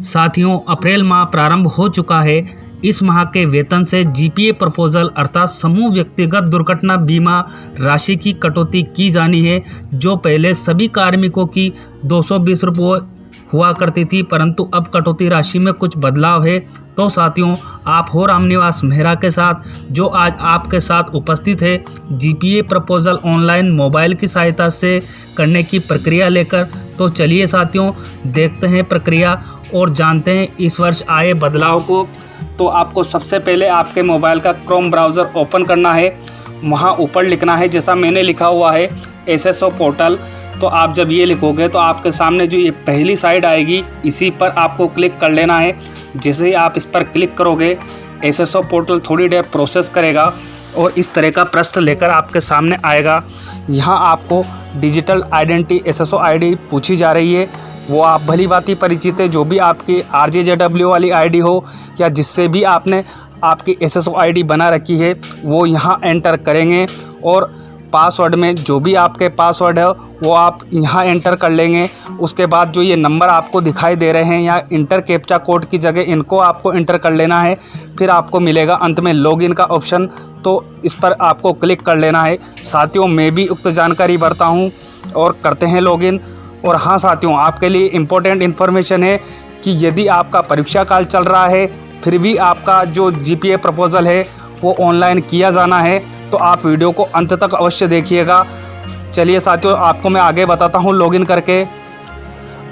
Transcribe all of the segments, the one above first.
साथियों, अप्रैल माह प्रारंभ हो चुका है। इस माह के वेतन से जीपीए प्रपोजल अर्थात समूह व्यक्तिगत दुर्घटना बीमा राशि की कटौती की जानी है, जो पहले सभी कार्मिकों की 220 रुपये हुआ करती थी, परंतु अब कटौती राशि में कुछ बदलाव है। तो साथियों, आप हो रामनिवास मेहरा के साथ, जो आज आपके साथ उपस्थित है जीपीए प्रपोजल ऑनलाइन मोबाइल की सहायता से करने की प्रक्रिया लेकर। तो चलिए साथियों, देखते हैं प्रक्रिया और जानते हैं इस वर्ष आए बदलाव को। तो आपको सबसे पहले आपके मोबाइल का क्रोम ब्राउज़र ओपन करना है। वहाँ ऊपर लिखना है, जैसा मैंने लिखा हुआ है, एसएसओ पोर्टल। तो आप जब ये लिखोगे तो आपके सामने जो ये पहली साइड आएगी, इसी पर आपको क्लिक कर लेना है। जैसे ही आप इस पर क्लिक करोगे, एसएसओ पोर्टल थोड़ी देर प्रोसेस करेगा और इस तरह का पृष्ठ लेकर आपके सामने आएगा। यहाँ आपको डिजिटल आइडेंटिटी एसएसओ आईडी पूछी जा रही है। वो आप भली भांति परिचित है, जो भी आपकी आरजेजेडब्ल्यू वाली आईडी हो या जिससे भी आपने आपकी एसएसओ आईडी बना रखी है, वो यहाँ एंटर करेंगे और पासवर्ड में जो भी आपके पासवर्ड है वो आप यहाँ एंटर कर लेंगे। उसके बाद जो ये नंबर आपको दिखाई दे रहे हैं, यहाँ इंटर कैप्चा कोड की जगह इनको आपको एंटर कर लेना है। फिर आपको मिलेगा अंत में लॉगिन का ऑप्शन, तो इस पर आपको क्लिक कर लेना है। साथियों, मैं भी उक्त जानकारी भरता हूँ और करते हैं लॉगिन। और हाँ साथियों, आपके लिए इम्पोर्टेंट इन्फॉर्मेशन है कि यदि आपका परीक्षा काल चल रहा है, फिर भी आपका जो जीपीए प्रपोजल है वो ऑनलाइन किया जाना है, तो आप वीडियो को अंत तक अवश्य देखिएगा। चलिए साथियों, आपको मैं आगे बताता हूँ लॉगिन करके।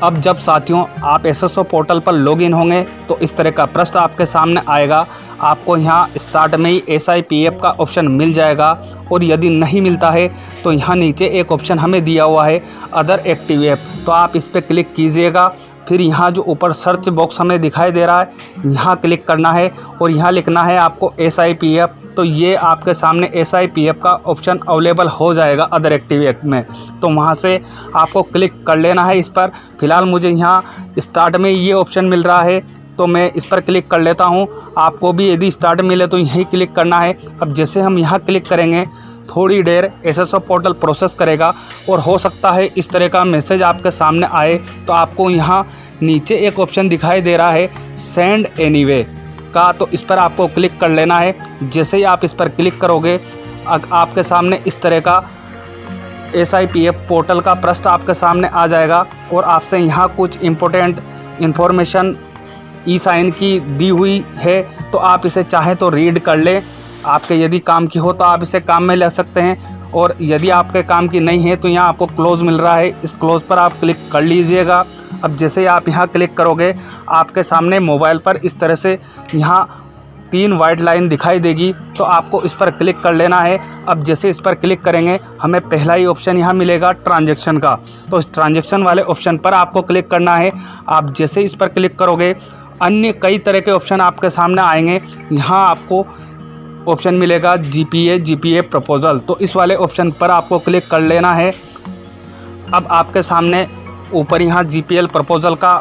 अब जब साथियों आप एसएसओ पोर्टल पर लॉगिन होंगे तो इस तरह का पृष्ठ आपके सामने आएगा। आपको यहाँ स्टार्ट में ही एसआईपीएफ का ऑप्शन मिल जाएगा, और यदि नहीं मिलता है तो यहाँ नीचे एक ऑप्शन हमें दिया हुआ है अदर एक्टिव ऐप, तो आप इस पर क्लिक कीजिएगा। फिर यहाँ जो ऊपर सर्च बॉक्स हमें दिखाई दे रहा है, यहाँ क्लिक करना है और यहाँ लिखना है आपको एसआईपीएफ। तो ये आपके सामने एसआईपीएफ का ऑप्शन अवेलेबल हो जाएगा अदर एक्टिव ऐप में, तो वहाँ से आपको क्लिक कर लेना है इस पर। फिलहाल मुझे यहाँ स्टार्ट में ये ऑप्शन मिल रहा है, तो मैं इस पर क्लिक कर लेता हूँ। आपको भी यदि स्टार्ट मिले तो यहीं क्लिक करना है। अब जैसे हम यहाँ क्लिक करेंगे, थोड़ी देर एसएसओ पोर्टल प्रोसेस करेगा और हो सकता है इस तरह का मैसेज आपके सामने आए। तो आपको यहाँ नीचे एक ऑप्शन दिखाई दे रहा है सेंड एनीवे का, तो इस पर आपको क्लिक कर लेना है। जैसे ही आप इस पर क्लिक करोगे, आपके सामने इस तरह का एसआईपीएफ पोर्टल का पृष्ठ आपके सामने आ जाएगा और आपसे यहाँ कुछ इम्पोर्टेंट इन्फॉर्मेशन ई साइन की दी हुई है, तो आप इसे चाहें तो रीड कर लें। आपके यदि काम की हो तो आप इसे काम में ले सकते हैं, और यदि आपके काम की नहीं है तो यहाँ आपको क्लोज मिल रहा है, इस क्लोज पर आप क्लिक कर लीजिएगा। अब जैसे आप यहाँ क्लिक करोगे, आपके सामने मोबाइल पर इस तरह से यहाँ 3 वाइट लाइन दिखाई देगी, तो आपको इस पर क्लिक कर लेना है। अब जैसे इस पर क्लिक करेंगे, हमें पहला ही ऑप्शन यहाँ मिलेगा ट्रांजैक्शन का, तो इस ट्रांजैक्शन वाले ऑप्शन पर आपको क्लिक करना है। आप जैसे इस पर क्लिक करोगे, अन्य कई तरह के ऑप्शन आपके सामने आएंगे। यहाँ आपको ऑप्शन मिलेगा जीपीए प्रपोजल, तो इस वाले ऑप्शन पर आपको क्लिक कर लेना है। अब आपके सामने ऊपर यहाँ जीपीएल प्रपोजल का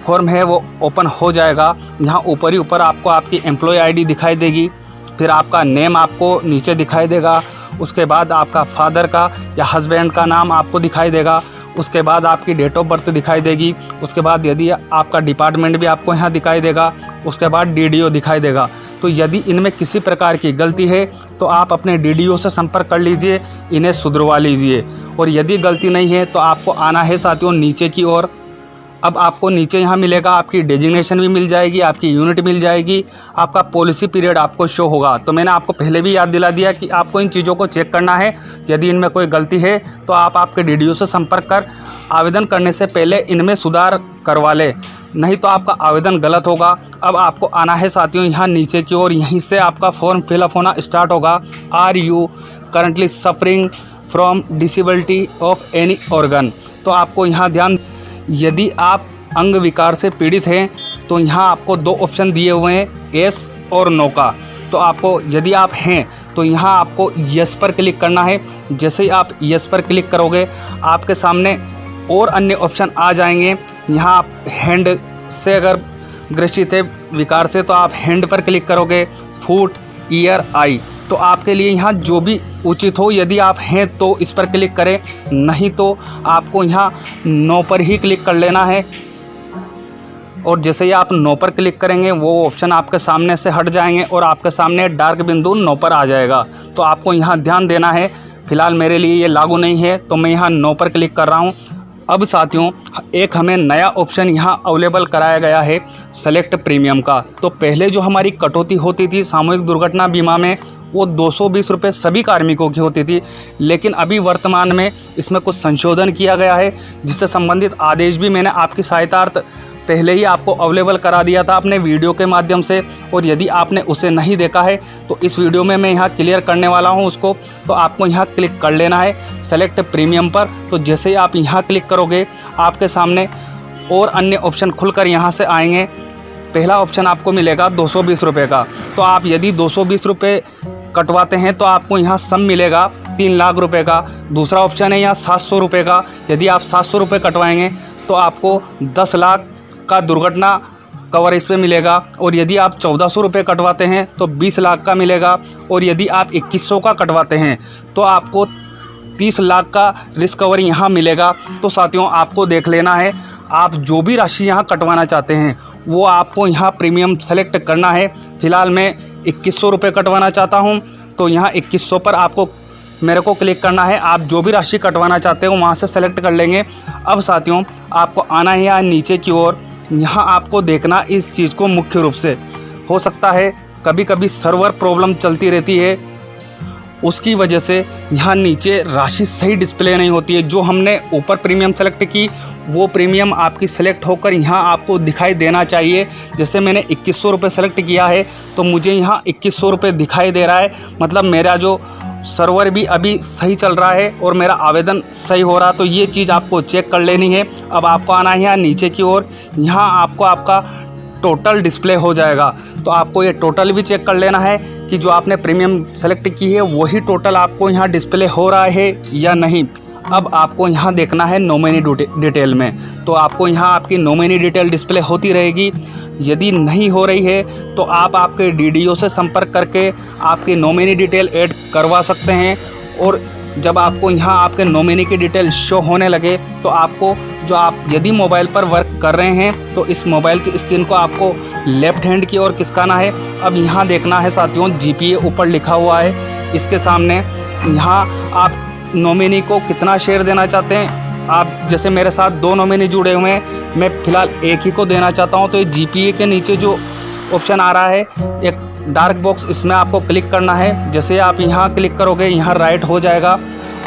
फॉर्म है वो ओपन हो जाएगा। यहाँ ऊपर ही ऊपर आपको आपकी एम्प्लॉय आईडी दिखाई देगी, फिर आपका नेम आपको नीचे दिखाई देगा, उसके बाद आपका फादर का या हस्बैंड का नाम आपको दिखाई देगा, उसके बाद आपकी डेट ऑफ बर्थ दिखाई देगी, उसके बाद यदि आपका डिपार्टमेंट भी आपको यहाँ दिखाई देगा, उसके बाद डीडीओ दिखाई देगा। तो यदि इनमें किसी प्रकार की गलती है तो आप अपने डीडीओ से संपर्क कर लीजिए, इन्हें सुधरवा लीजिए। और यदि गलती नहीं है तो आपको आना है साथियों नीचे की ओर। अब आपको नीचे यहाँ मिलेगा, आपकी डेजिग्नेशन भी मिल जाएगी, आपकी यूनिट मिल जाएगी, आपका पॉलिसी पीरियड आपको शो होगा। तो मैंने आपको पहले भी याद दिला दिया कि आपको इन चीज़ों को चेक करना है। यदि इनमें कोई गलती है तो आप आपके डीडीओ से संपर्क कर आवेदन करने से पहले इनमें सुधार करवा लें, नहीं तो आपका आवेदन गलत होगा। अब आपको आना है साथियों यहाँ नीचे की ओर, यहीं से आपका फॉर्म फिलअप होना स्टार्ट होगा। Are you currently suffering from disability of any organ, तो आपको यहाँ ध्यान, यदि आप अंग विकार से पीड़ित हैं तो यहाँ आपको 2 ऑप्शन दिए हुए हैं, येस और नो का। तो आपको यदि आप हैं तो यहाँ आपको येस पर क्लिक करना है। जैसे ही आप येस पर क्लिक करोगे, आपके सामने और अन्य ऑप्शन आ जाएंगे। यहाँ आप हैंड से अगर ग्रसित है विकार से तो आप हैंड पर क्लिक करोगे, फुट, ईयर, आई, तो आपके लिए यहाँ जो भी उचित हो, यदि आप हैं तो इस पर क्लिक करें, नहीं तो आपको यहाँ नो पर ही क्लिक कर लेना है। और जैसे ही आप नो पर क्लिक करेंगे वो ऑप्शन आपके सामने से हट जाएंगे और आपके सामने डार्क बिंदु नो पर आ जाएगा। तो आपको यहाँ ध्यान देना है। फ़िलहाल मेरे लिए ये लागू नहीं है तो मैं यहाँ नो पर क्लिक कर रहा हूँ। अब साथियों एक हमें नया ऑप्शन यहाँ अवेलेबल कराया गया है सेलेक्ट प्रीमियम का। तो पहले जो हमारी कटौती होती थी सामूहिक दुर्घटना बीमा में वो 220 रुपये सभी कार्मिकों की होती थी, लेकिन अभी वर्तमान में इसमें कुछ संशोधन किया गया है जिससे संबंधित आदेश भी मैंने आपकी सहायतार्थ पहले ही आपको अवेलेबल करा दिया था अपने वीडियो के माध्यम से। और यदि आपने उसे नहीं देखा है तो इस वीडियो में मैं यहाँ क्लियर करने वाला हूँ उसको। तो आपको यहाँ क्लिक कर लेना है सेलेक्ट प्रीमियम पर। तो जैसे ही आप यहाँ क्लिक करोगे आपके सामने और अन्य ऑप्शन खुलकर यहाँ से आएंगे। पहला ऑप्शन आपको मिलेगा 220 रुपये का। तो आप यदि 220 रुपये कटवाते हैं तो आपको यहाँ सम मिलेगा 3 लाख रुपए का। दूसरा ऑप्शन है यहाँ 700 रुपये का। यदि आप 700 रुपये कटवाएंगे तो आपको 10 लाख का दुर्घटना कवर इस पे मिलेगा। और यदि आप 1400 रुपये कटवाते हैं तो 20 लाख का मिलेगा। और यदि आप 2100 का कटवाते हैं तो आपको 30 लाख का रिस्क कवर यहाँ मिलेगा। तो साथियों आपको देख लेना है, आप जो भी राशि यहाँ कटवाना चाहते हैं वो आपको यहाँ प्रीमियम सेलेक्ट करना है। फ़िलहाल मैं 2100 रुपये कटवाना चाहता हूँ तो यहाँ 2100 पर आपको मेरे को क्लिक करना है। आप जो भी राशि कटवाना चाहते हो वहाँ से सेलेक्ट कर लेंगे। अब साथियों आपको आना है यहाँ नीचे की ओर। यहाँ आपको देखना इस चीज़ को मुख्य रूप से, हो सकता है कभी कभी सर्वर प्रॉब्लम चलती रहती है उसकी वजह से यहाँ नीचे राशि सही डिस्प्ले नहीं होती है। जो हमने ऊपर प्रीमियम सेलेक्ट की वो प्रीमियम आपकी सेलेक्ट होकर यहाँ आपको दिखाई देना चाहिए। जैसे मैंने 2100 रुपये सेलेक्ट किया है तो मुझे यहाँ 2100 रुपये दिखाई दे रहा है, मतलब मेरा जो सर्वर भी अभी सही चल रहा है और मेरा आवेदन सही हो रहा। तो ये चीज़ आपको चेक कर लेनी है। अब आपको आना है यहाँ नीचे की ओर। यहाँ आपको आपका टोटल डिस्प्ले हो जाएगा। तो आपको ये टोटल भी चेक कर लेना है कि जो आपने प्रीमियम सेलेक्ट की है वही टोटल आपको यहाँ डिस्प्ले हो रहा है या नहीं। अब आपको यहाँ देखना है नॉमिनी डिटेल में। तो आपको यहाँ आपकी नॉमिनी डिटेल डिस्प्ले होती रहेगी। यदि नहीं हो रही है तो आप आपके डीडीओ से संपर्क करके आपकी नॉमिनी डिटेल ऐड करवा सकते हैं। और जब आपको यहाँ आपके नॉमिनी की डिटेल शो होने लगे तो आपको जो आप यदि मोबाइल पर वर्क कर रहे हैं तो इस मोबाइल की स्क्रीन को आपको लेफ़्ट हैंड की ओर खिसकाना है। अब यहाँ देखना है साथियों जीपीए ऊपर लिखा हुआ है, इसके सामने यहाँ आप नॉमिनी को कितना शेयर देना चाहते हैं। आप जैसे मेरे साथ 2 नॉमिनी जुड़े हुए हैं, मैं फ़िलहाल एक ही को देना चाहता हूँ। तो ये जीपीए के नीचे जो ऑप्शन आ रहा है एक डार्क बॉक्स, इसमें आपको क्लिक करना है। जैसे आप यहाँ क्लिक करोगे यहाँ राइट हो जाएगा।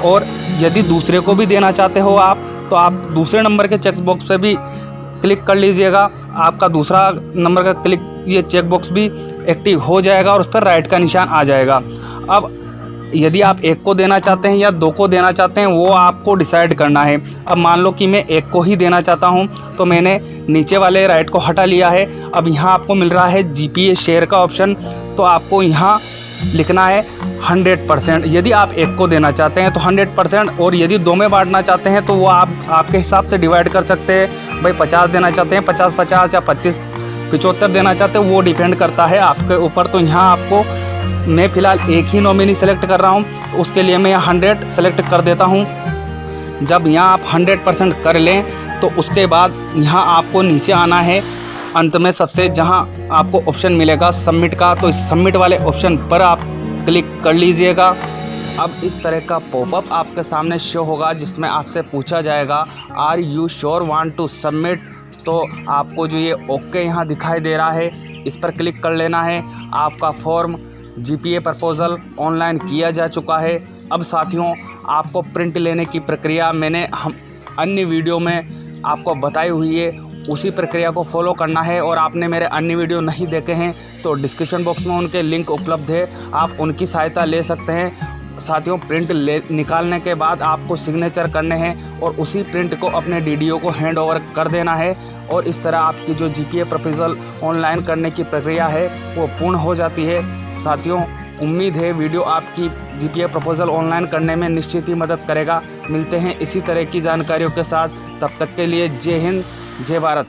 और यदि दूसरे को भी देना चाहते हो आप तो आप दूसरे नंबर के चेक बॉक्स पे भी क्लिक कर लीजिएगा। आपका दूसरा नंबर का क्लिक ये चेक बॉक्स भी एक्टिव हो जाएगा और उस पर राइट का निशान आ जाएगा। अब यदि आप एक को देना चाहते हैं या 2 को देना चाहते हैं वो आपको डिसाइड करना है। अब मान लो कि मैं एक को ही देना चाहता हूं तो मैंने नीचे वाले राइट को हटा लिया है। अब यहाँ आपको मिल रहा है जीपीए शेयर का ऑप्शन। तो आपको यहाँ लिखना है 100%। यदि आप एक को देना चाहते हैं तो 100%, और यदि 2 में बांटना चाहते हैं तो वो आपके हिसाब से डिवाइड कर सकते हैं। भाई 50 देना चाहते हैं 50-50 या 25-75 देना चाहते हैं, वो डिपेंड करता है आपके ऊपर। तो यहाँ आपको मैं फ़िलहाल एक ही नॉमिनी सेलेक्ट कर रहा हूँ, तो उसके लिए मैं यहाँ 100 सेलेक्ट कर देता हूँ। जब यहाँ आप 100% कर लें तो उसके बाद यहाँ आपको नीचे आना है अंत में सबसे, जहाँ आपको ऑप्शन मिलेगा सबमिट का। तो इस सबमिट वाले ऑप्शन पर आप क्लिक कर लीजिएगा। अब इस तरह का पॉपअप आपके सामने शो होगा जिसमें आपसे पूछा जाएगा are you sure want to submit. तो आपको जो ये ओके यहाँ दिखाई दे रहा है इस पर क्लिक कर लेना है। आपका फॉर्म जीपीए प्रपोजल ऑनलाइन किया जा चुका है। अब साथियों आपको प्रिंट लेने की प्रक्रिया मैंने अन्य वीडियो में आपको बताई हुई है, उसी प्रक्रिया को फॉलो करना है। और आपने मेरे अन्य वीडियो नहीं देखे हैं तो डिस्क्रिप्शन बॉक्स में उनके लिंक उपलब्ध है, आप उनकी सहायता ले सकते हैं। साथियों प्रिंट निकालने के बाद आपको सिग्नेचर करने हैं और उसी प्रिंट को अपने डीडीओ को हैंड ओवर कर देना है। और इस तरह आपकी जो जीपीए प्रपोजल ऑनलाइन करने की प्रक्रिया है वो पूर्ण हो जाती है। साथियों उम्मीद है वीडियो आपकी जीपीए प्रपोजल ऑनलाइन करने में निश्चित ही मदद करेगा। मिलते हैं इसी तरह की जानकारियों के साथ, तब तक के लिए जय हिंद जय भारत।